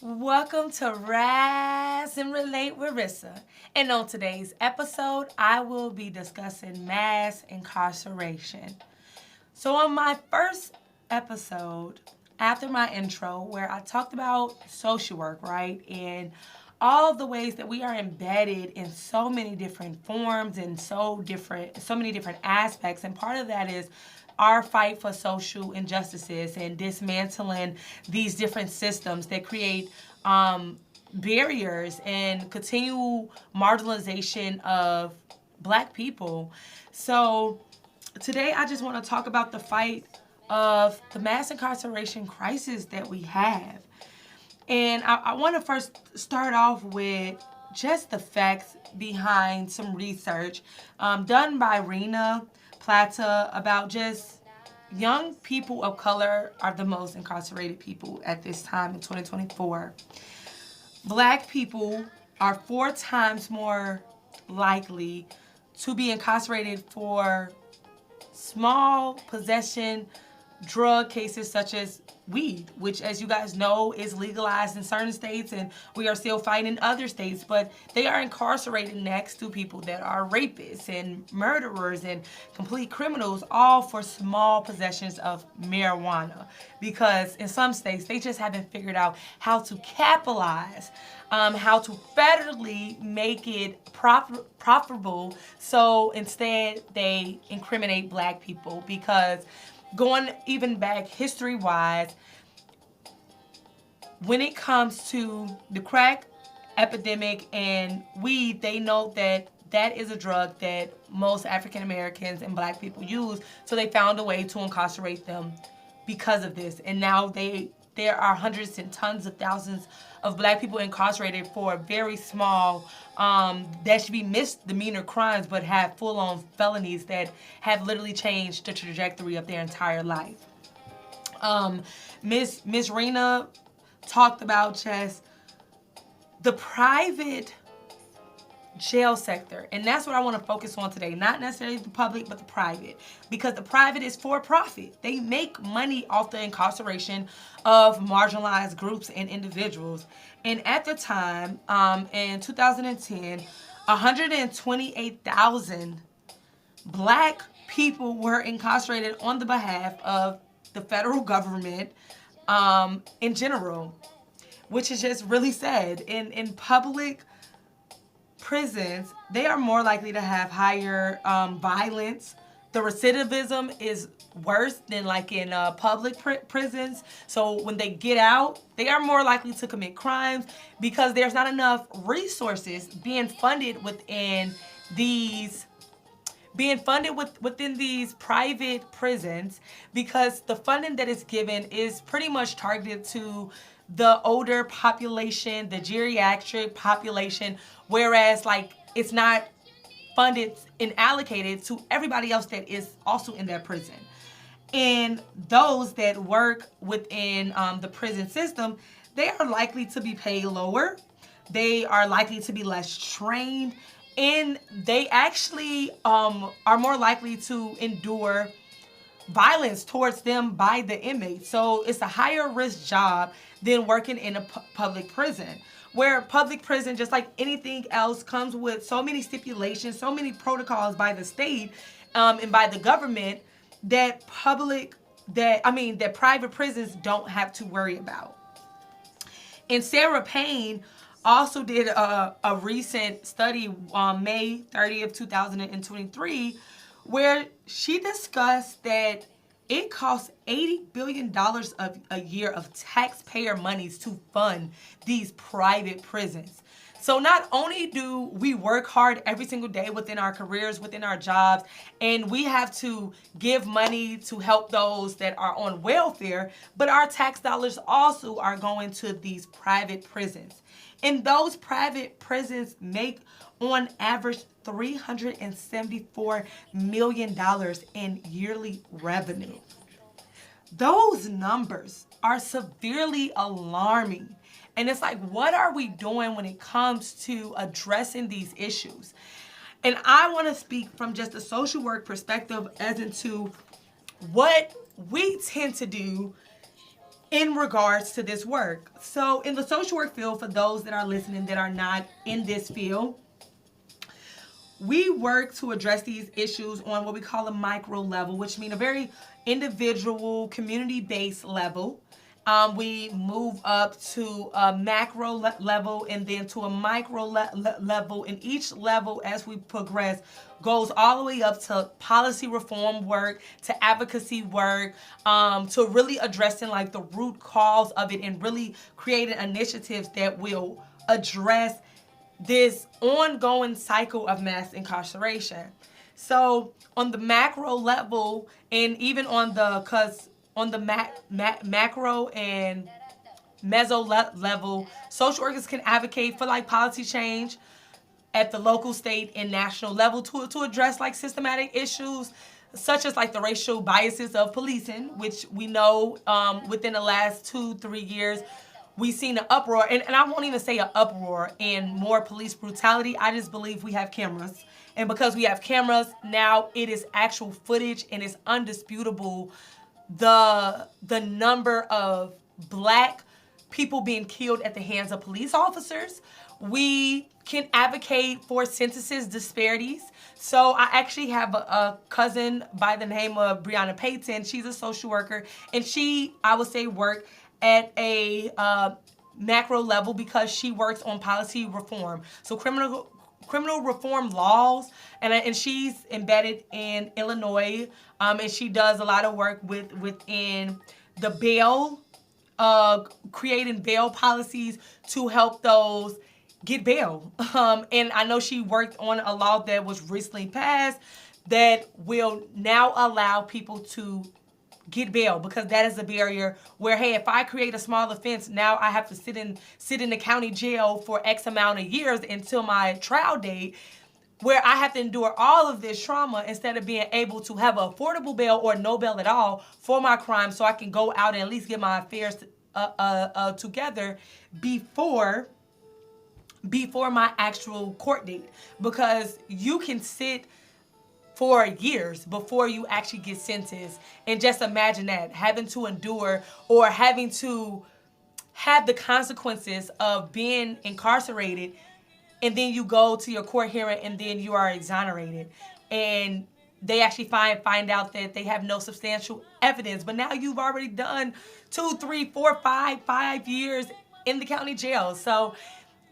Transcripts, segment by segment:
Welcome to Rise and Relate with Rissa. And on today's episode, I will be discussing mass incarceration. So, on my first episode, after my intro, where I talked about social work, right? And all the ways that we are embedded in so many different forms and so many different aspects. And part of that is our fight for social injustices and dismantling these different systems that create barriers and continual marginalization of Black people. So today I just want to talk about the fight of the mass incarceration crisis that we have. And I want to first start off with just the facts behind some research done by Rena Plata about just young people of color are the most incarcerated people at this time in 2024. Black people are 4 times more likely to be incarcerated for small possession drug cases such as weed, which, as you guys know, is legalized in certain states and we are still fighting in other states, but they are incarcerated next to people that are rapists and murderers and complete criminals, all for small possessions of marijuana, because in some states they just haven't figured out how to capitalize, how to federally make it profitable. So instead they incriminate Black people, because going even back history-wise, when it comes to the crack epidemic and weed, they know that that is a drug that most African Americans and Black people use. So they found a way to incarcerate them because of this. And now there are hundreds and tons of thousands of Black people incarcerated for very small, that should be misdemeanor crimes, but have full-on felonies that have literally changed the trajectory of their entire life. Miss Rena talked about just the private jail sector, and that's what I want to focus on today. Not necessarily the public, but the private, because the private is for profit. They make money off the incarceration of marginalized groups and individuals. And at the time, in 2010, 128,000 Black people were incarcerated on the behalf of the federal government in general, which is just really sad. In public prisons, they are more likely to have higher violence. The recidivism is worse than like in public prisons. So when they get out, they are more likely to commit crimes because there's not enough resources being funded within these private prisons, because the funding that is given is pretty much targeted to the older population, the geriatric population, whereas like it's not funded and allocated to everybody else that is also in that prison. And those that work within the prison system, they are likely to be paid lower. They are likely to be less trained, and they actually are more likely to endure violence towards them by the inmates. So it's a higher risk job than working in a public prison, where public prison, just like anything else, comes with so many stipulations, so many protocols by the state and by the government that private prisons don't have to worry about. And Sarah Payne also did a recent study on May 30th, 2023, where she discussed that it costs $80 billion a year of taxpayer monies to fund these private prisons. So not only do we work hard every single day within our careers, within our jobs, and we have to give money to help those that are on welfare, but our tax dollars also are going to these private prisons. And those private prisons make, on average, $374 million in yearly revenue. Those numbers are severely alarming. And it's like, what are we doing when it comes to addressing these issues? And I want to speak from just a social work perspective as into what we tend to do in regards to this work. So in the social work field, for those that are listening that are not in this field, we work to address these issues on what we call a micro level, which means a very individual, community-based level. We move up to a macro level and then to a micro level. And each level, as we progress, goes all the way up to policy reform work, to advocacy work, to really addressing like the root cause of it and really creating initiatives that will address this ongoing cycle of mass incarceration. So on the macro level, and even on the macro and meso level, social workers can advocate for like policy change at the local, state, and national level to address like systematic issues such as like the racial biases of policing, which we know within the last 2-3 years we've seen an uproar, and I won't even say an uproar in more police brutality. I just believe we have cameras. And because we have cameras, now it is actual footage and it's undisputable the number of Black people being killed at the hands of police officers. We can advocate for sentences disparities. So I actually have a cousin by the name of Breonna Payton. She's a social worker, and she, I would say, worked at a macro level because she works on policy reform. So criminal reform laws, and she's embedded in Illinois, and she does a lot of work within the bail, creating bail policies to help those get bail. And I know she worked on a law that was recently passed that will now allow people to get bail, because that is a barrier where, hey, if I create a small offense, now I have to sit in the county jail for X amount of years until my trial date, where I have to endure all of this trauma instead of being able to have an affordable bail or no bail at all for my crime, so I can go out and at least get my affairs together before my actual court date. Because you can sit for years before you actually get sentenced. And just imagine that, having to endure or having to have the consequences of being incarcerated, and then you go to your court hearing and then you are exonerated. And they actually find out that they have no substantial evidence. But now you've already done 2, 3, 4, 5 years in the county jail. So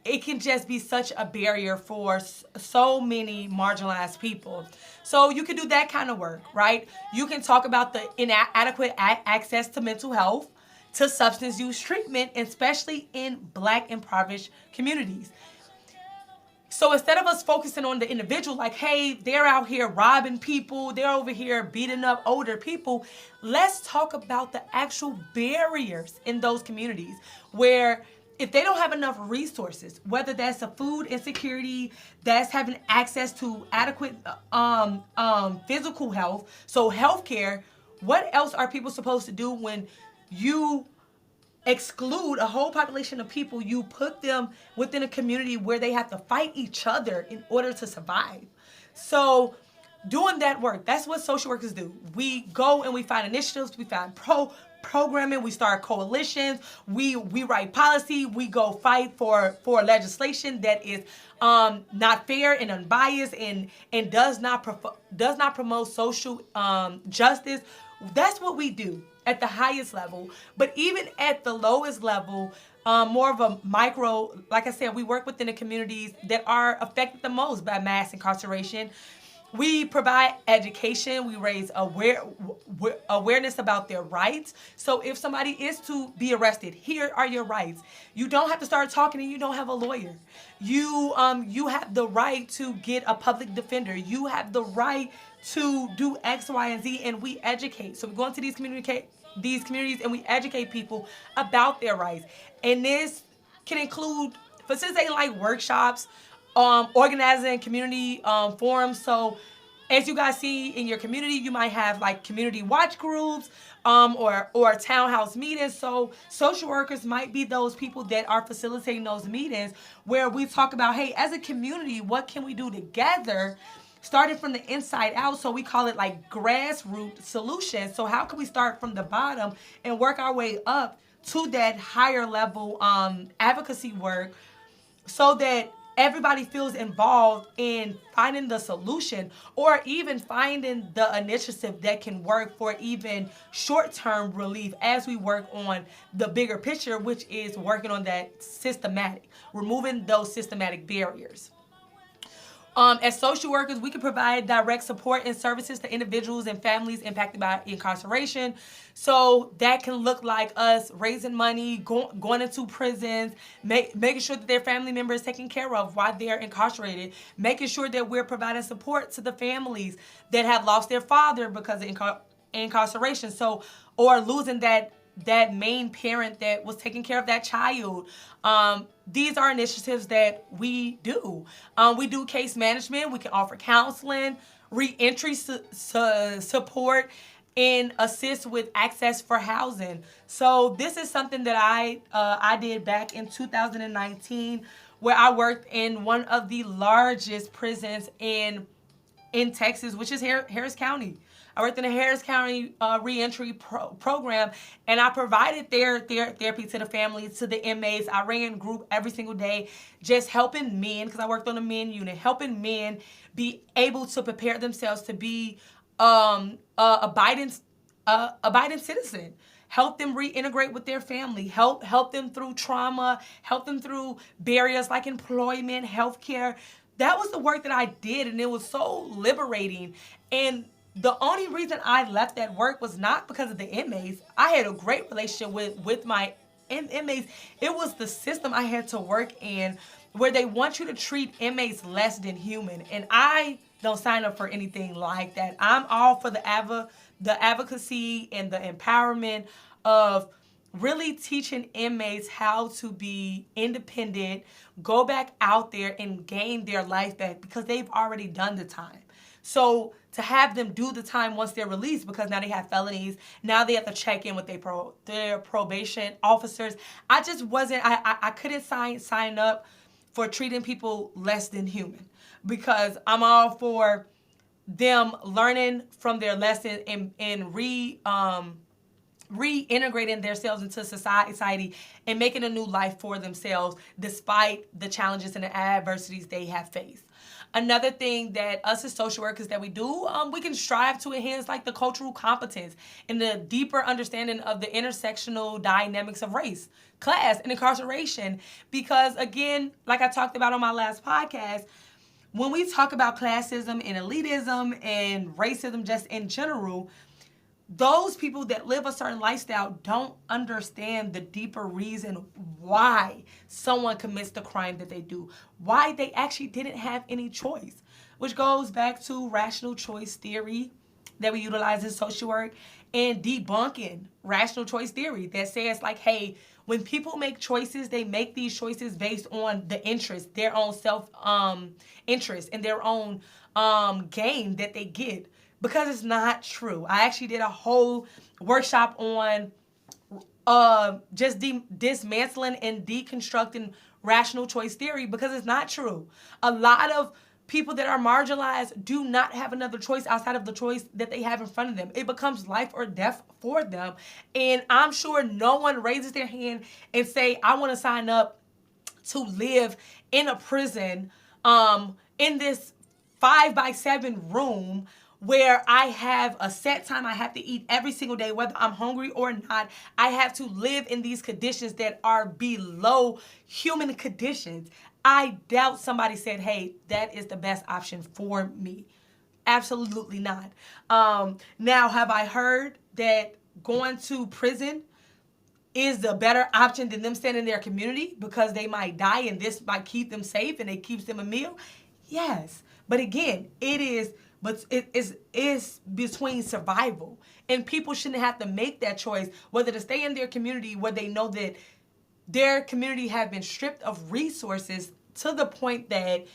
it can just be such a barrier for so many marginalized people. So you can do that kind of work, right? You can talk about the inadequate access to mental health, to substance use treatment, especially in Black impoverished communities. So instead of us focusing on the individual, like, hey, they're out here robbing people, they're over here beating up older people, let's talk about the actual barriers in those communities where if they don't have enough resources, whether that's a food insecurity, that's having access to adequate physical health, so healthcare, what else are people supposed to do when you exclude a whole population of people? You put them within a community where they have to fight each other in order to survive. So doing that work, that's what social workers do. We go and we find initiatives, we find programming, we start coalitions, we write policy, we go fight for legislation that is not fair and unbiased and does not promote social justice. That's what we do at the highest level. But even at the lowest level, more of a micro, like I said, we work within the communities that are affected the most by mass incarceration. We provide education. We raise awareness about their rights. So if somebody is to be arrested, here are your rights. You don't have to start talking and you don't have a lawyer. You have the right to get a public defender. You have the right to do X, Y, and Z, and we educate. So we go into these communities and we educate people about their rights. And this can include facilitating like workshops, organizing community forums. So as you guys see in your community, you might have like community watch groups or townhouse meetings. So social workers might be those people that are facilitating those meetings where we talk about, hey, as a community, what can we do together, starting from the inside out? So we call it like grassroots solutions. So how can we start from the bottom and work our way up to that higher level advocacy work so that everybody feels involved in finding the solution or even finding the initiative that can work for even short-term relief as we work on the bigger picture, which is working on that systematic, removing those systematic barriers. As social workers, we can provide direct support and services to individuals and families impacted by incarceration. So that can look like us raising money, going into prisons, making sure that their family member is taken care of while they're incarcerated, making sure that we're providing support to the families that have lost their father because of incarceration. So, or losing that main parent that was taking care of that child. These are initiatives that we do. We do case management. We can offer counseling, reentry support, and assist with access for housing. So this is something that I did back in 2019, where I worked in one of the largest prisons in Texas, which is Harris County. I worked in a Harris County reentry program, and I provided therapy to the families, to the inmates. I ran group every single day, just helping men, because I worked on a men unit, helping men be able to prepare themselves to be abiding citizen. Help them reintegrate with their family. Help them through trauma. Help them through barriers like employment, healthcare. That was the work that I did, and it was so liberating. And the only reason I left that work was not because of the inmates. I had a great relationship with my inmates. It was the system I had to work in where they want you to treat inmates less than human. And I don't sign up for anything like that. I'm all for the advocacy and the empowerment of really teaching inmates how to be independent, go back out there and gain their life back because they've already done the time. So to have them do the time once they're released, because now they have felonies, now they have to check in with their probation officers. I just wasn't, I couldn't sign up for treating people less than human, because I'm all for them learning from their lesson and reintegrating themselves into society and making a new life for themselves despite the challenges and the adversities they have faced. Another thing that us as social workers that we do, we can strive to enhance like the cultural competence and the deeper understanding of the intersectional dynamics of race, class, and incarceration. Because again, like I talked about on my last podcast, when we talk about classism and elitism and racism just in general, those people that live a certain lifestyle don't understand the deeper reason why someone commits the crime that they do, why they actually didn't have any choice, which goes back to rational choice theory that we utilize in social work and debunking rational choice theory that says like, hey, when people make choices, they make these choices based on the interest, their own self-interest and their own gain that they get. Because it's not true. I actually did a whole workshop on just dismantling and deconstructing rational choice theory, because it's not true. A lot of people that are marginalized do not have another choice outside of the choice that they have in front of them. It becomes life or death for them. And I'm sure no one raises their hand and say, I want to sign up to live in a prison in this 5x7 room where I have a set time I have to eat every single day, whether I'm hungry or not. I have to live in these conditions that are below human conditions. I doubt somebody said, hey, that is the best option for me. Absolutely not. Now, have I heard that going to prison is the better option than them staying in their community because they might die and this might keep them safe and it keeps them a meal? Yes. But again, it is between survival. And people shouldn't have to make that choice whether to stay in their community where they know that their community have been stripped of resources to the point that,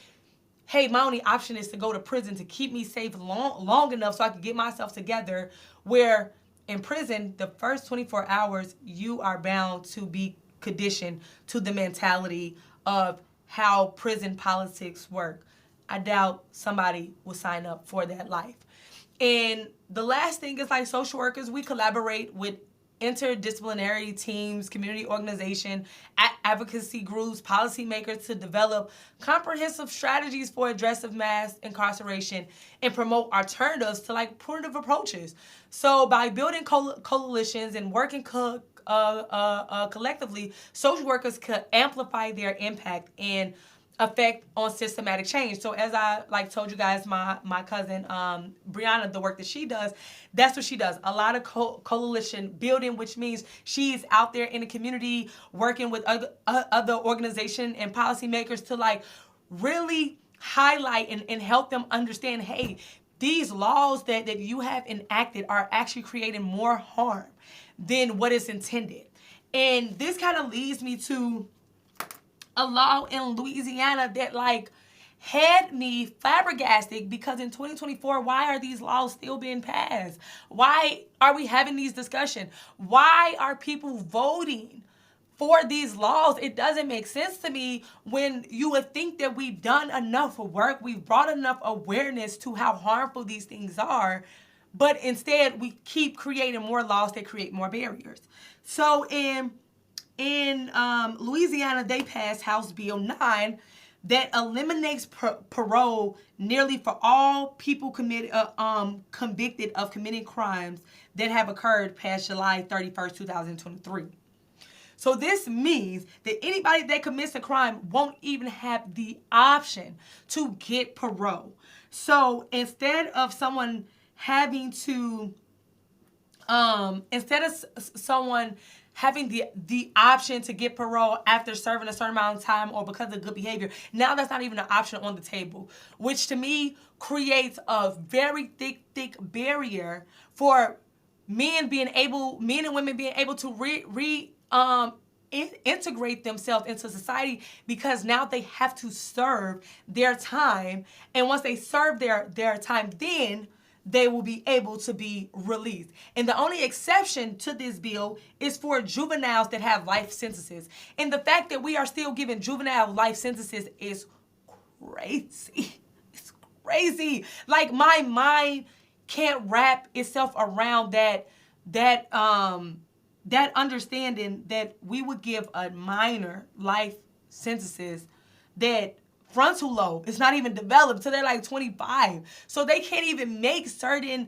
hey, my only option is to go to prison to keep me safe long enough so I can get myself together, where in prison, the first 24 hours, you are bound to be conditioned to the mentality of how prison politics work. I doubt somebody will sign up for that life. And the last thing is, like social workers, we collaborate with interdisciplinary teams, community organization, advocacy groups, policymakers to develop comprehensive strategies for addressive mass incarceration and promote alternatives to like punitive approaches. So by building coalitions and working collectively, social workers could amplify their impact and effect on systematic change. So as I like told you guys, my cousin Brianna, the work that she does, that's what she does. A lot of coalition building, which means she's out there in the community working with other organizations and policymakers to like really highlight and help them understand, hey, these laws that you have enacted are actually creating more harm than what is intended. And this kind of leads me to a law in Louisiana that like had me flabbergasted, because in 2024, why are these laws still being passed? Why are we having these discussions? Why are people voting for these laws? It doesn't make sense to me when you would think that we've done enough work, we've brought enough awareness to how harmful these things are, but instead we keep creating more laws that create more barriers. So in Louisiana, they passed House Bill 9 that eliminates parole nearly for all people convicted of committing crimes that have occurred past July 31st, 2023. So this means that anybody that commits a crime won't even have the option to get parole. So instead of someone having to, having the option to get parole after serving a certain amount of time or because of good behavior, now that's not even an option on the table, which to me creates a very thick barrier for men and women being able to integrate themselves into society, because now they have to serve their time, and once they serve their time, then they will be able to be released. And the only exception to this bill is for juveniles that have life sentences. And the fact that we are still giving juvenile life sentences is crazy. It's crazy. Like, my mind can't wrap itself around that understanding that we would give a minor life sentences that frontal lobe is not even developed till they're like 25. So they can't even make certain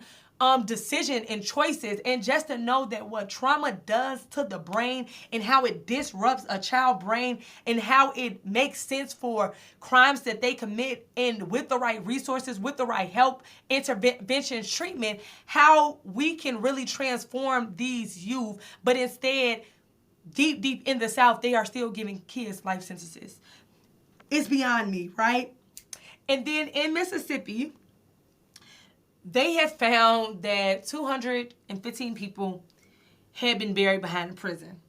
decisions and choices. And just to know that what trauma does to the brain and how it disrupts a child's brain and how it makes sense for crimes that they commit, and with the right resources, with the right help, intervention, treatment, how we can really transform these youth. But instead, deep in the South, they are still giving kids life sentences. It's beyond me, right? And then in Mississippi, they have found that 215 people had been buried behind a prison.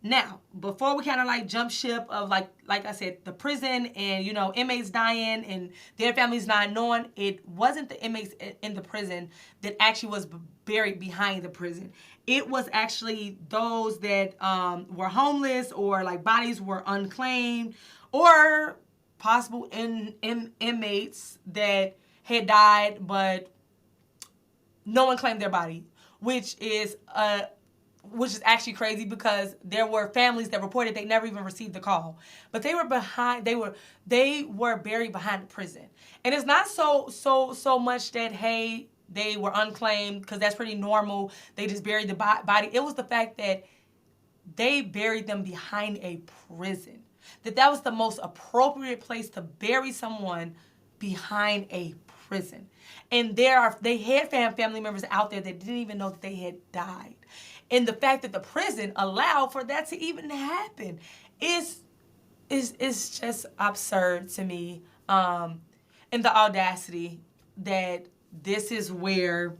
Now, before we kind of like jump ship of like I said, the prison and, inmates dying and their families not knowing, it wasn't the inmates in the prison that actually was buried behind the prison. It was actually those that were homeless, or like bodies were unclaimed, or possible inmates that had died, but no one claimed their body, which is actually crazy, because there were families that reported they never even received the call, but they were buried behind the prison. And it's not so much that, hey, they were unclaimed, because that's pretty normal. They just buried the body. It was the fact that they buried them behind a prison. That was the most appropriate place to bury someone, behind a prison. And they had family members out there that didn't even know that they had died. And the fact that the prison allowed for that to even happen is just absurd to me. And the audacity that this is where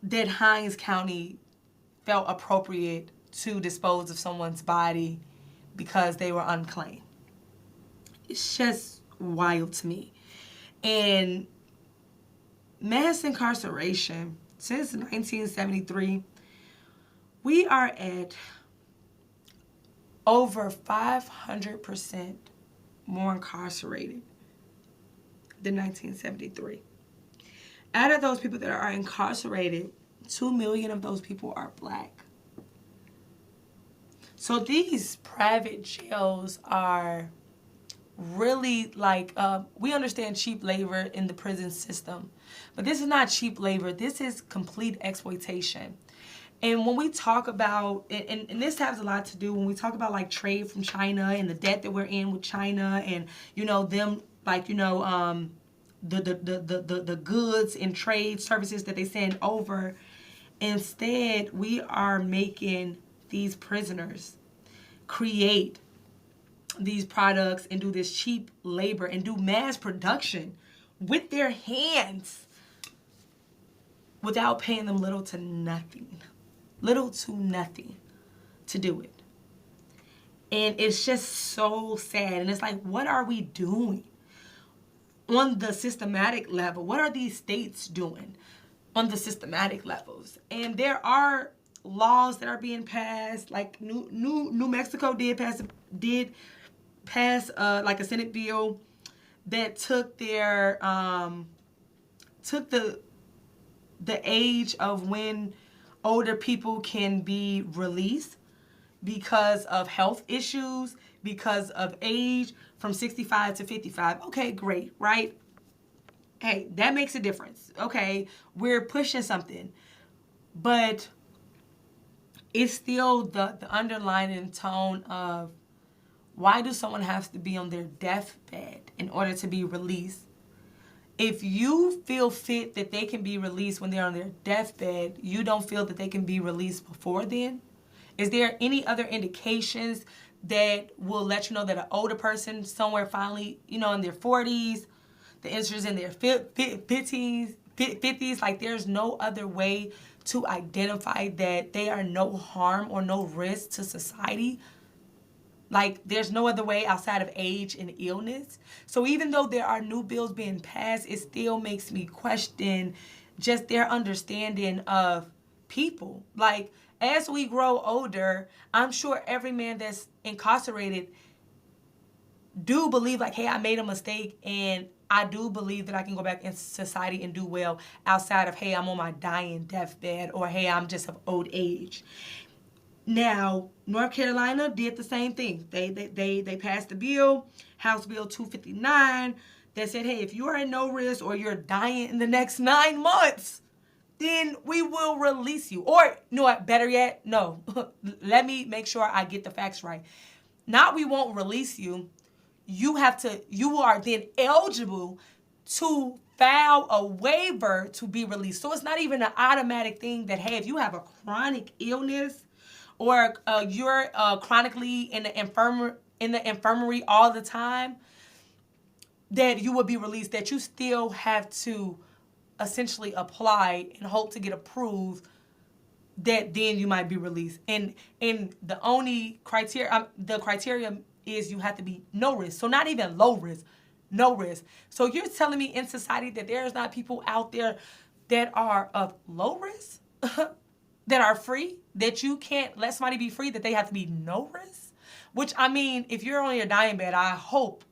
that Hinds County felt appropriate to dispose of someone's body because they were unclaimed. It's just wild to me. And mass incarceration, since 1973, we are at over 500% more incarcerated than 1973. Out of those people that are incarcerated, 2 million of those people are Black. So these private jails are really like, we understand cheap labor in the prison system, but this is not cheap labor. This is complete exploitation. And when we talk about, and this has a lot to do when we talk about like trade from China and the debt that we're in with China, and them like the goods and trade services that they send over. Instead, we are making these prisoners create these products and do this cheap labor and do mass production with their hands without paying them little to nothing to do it. And it's just so sad. And it's like, what are we doing on the systematic level? What are these states doing on the systematic levels? And there are laws that are being passed, like New Mexico did pass like a Senate bill that took their the age of when older people can be released because of health issues, because of age, from 65 to 55. Okay, great, right? Hey, that makes a difference. Okay, we're pushing something. But it's still the underlying tone of, why do someone have to be on their deathbed in order to be released? If you feel fit that they can be released when they're on their deathbed, you don't feel that they can be released before then? Is there any other indications that will let you know that an older person somewhere finally, in their 40s, the answer's in their 50s, like there's no other way to identify that they are no harm or no risk to society? Like, there's no other way outside of age and illness. So even though there are new bills being passed, it still makes me question just their understanding of people. Like, as we grow older, I'm sure every man that's incarcerated do believe, like, hey, I made a mistake, and I do believe that I can go back into society and do well outside of, hey, I'm on my dying deathbed, or hey, I'm just of old age. Now, North Carolina did the same thing. They passed a bill, House Bill 259, that said, hey, if you are at no risk or you're dying in the next 9 months, then we will release you. Or, you know what, better yet, no. Let me make sure I get the facts right. Not we won't release you. You are then eligible to file a waiver to be released. So it's not even an automatic thing that, hey, if you have a chronic illness, or you're chronically in the infirmary all the time, that you will be released, that you still have to essentially apply and hope to get approved, that then you might be released. And the only criteria, is you have to be no risk. So not even low risk, no risk. So you're telling me in society that there's not people out there that are of low risk? That are free, that you can't let somebody be free, that they have to be no risk? Which, I mean, if you're on your dying bed, I hope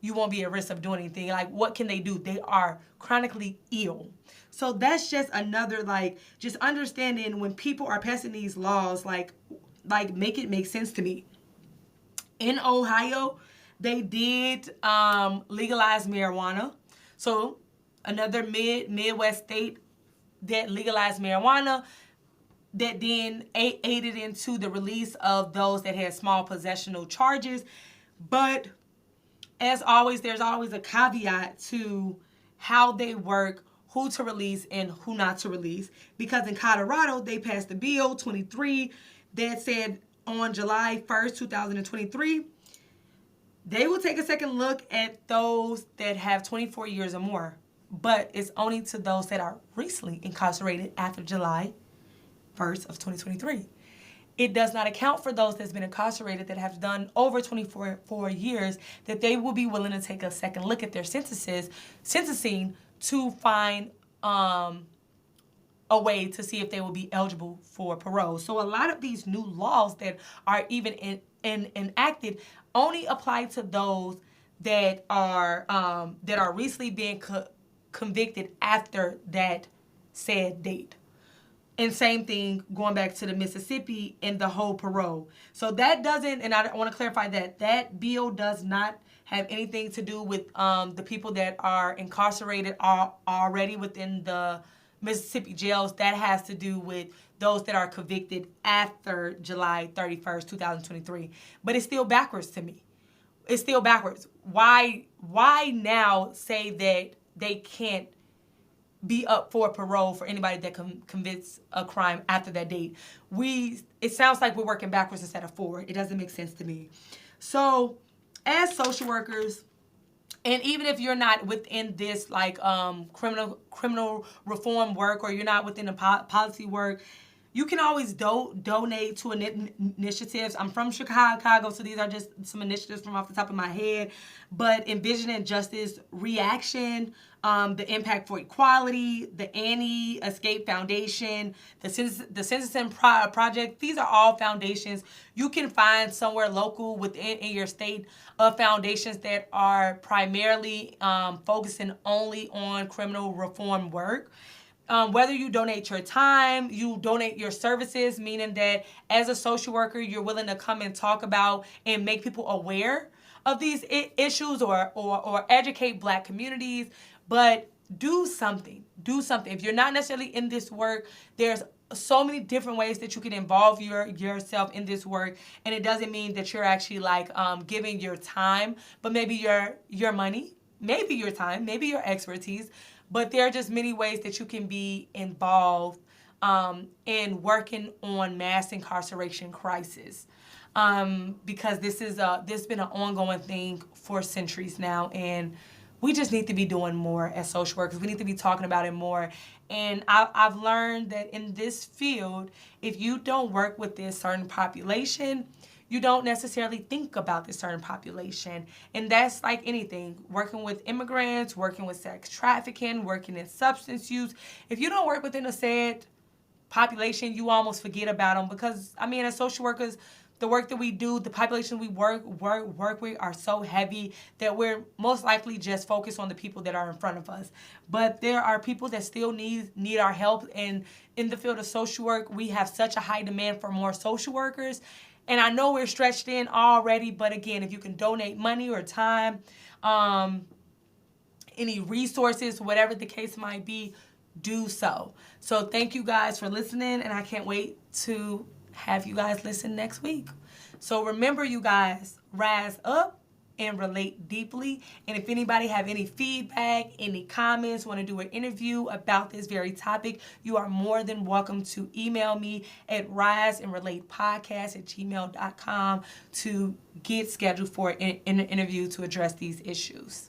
you won't be at risk of doing anything. Like, what can they do? They are chronically ill. So that's just another, like, just understanding when people are passing these laws, like make it make sense to me. In Ohio, they did legalize marijuana. So another Midwest state that legalized marijuana, that then aided into the release of those that had small possessional charges. But as always, there's always a caveat to how they work, who to release and who not to release. Because in Colorado, they passed the bill 23 that said on July 1st, 2023, they will take a second look at those that have 24 years or more. But it's only to those that are recently incarcerated after July 1st of 2023. It does not account for those that's been incarcerated that have done over 24 years, that they will be willing to take a second look at their sentencing to find a way to see if they will be eligible for parole. So a lot of these new laws that are even enacted only apply to those that are recently being convicted after that said date. And same thing going back to the Mississippi and the whole parole. So that doesn't, and I want to clarify that bill does not have anything to do with the people that are incarcerated already within the Mississippi jails. That has to do with those that are convicted after July 31st, 2023. But it's still backwards to me. It's still backwards. Why now say that they can't be up for parole for anybody that commits a crime after that date? It sounds like we're working backwards instead of forward. It doesn't make sense to me. So as social workers, and even if you're not within this like criminal reform work, or you're not within the policy work, you can always donate to initiatives. I'm from Chicago, so these are just some initiatives from off the top of my head. But Envisioning Justice Reaction, the Impact for Equality, the Annie Escape Foundation, the Sentencing Project. These are all foundations you can find somewhere local within in your state of foundations that are primarily focusing only on criminal reform work. Whether you donate your time, you donate your services, meaning that as a social worker, you're willing to come and talk about and make people aware of these issues, or educate Black communities, but do something. Do something. If you're not necessarily in this work, there's so many different ways that you can involve yourself in this work, and it doesn't mean that you're actually like giving your time, but maybe your money, maybe your time, maybe your expertise. But there are just many ways that you can be involved in working on mass incarceration crisis, because this has been an ongoing thing for centuries now, and we just need to be doing more as social workers. We need to be talking about it more. And I've learned that in this field, if you don't work with this certain population, you don't necessarily think about this certain population. And that's like anything. Working with immigrants, working with sex trafficking, working in substance use. If you don't work within a said population, you almost forget about them. Because, I mean, as social workers, the work that we do, the population we work with are so heavy that we're most likely just focused on the people that are in front of us. But there are people that still need our help. And in the field of social work, we have such a high demand for more social workers. And I know we're stretched in already, but again, if you can donate money or time, any resources, whatever the case might be, do so. So thank you guys for listening, and I can't wait to have you guys listen next week. So remember, you guys, rise up and relate deeply. And if anybody have any feedback, any comments, want to do an interview about this very topic, you are more than welcome to email me at riseandrelatepodcast@gmail.com to get scheduled for an interview to address these issues.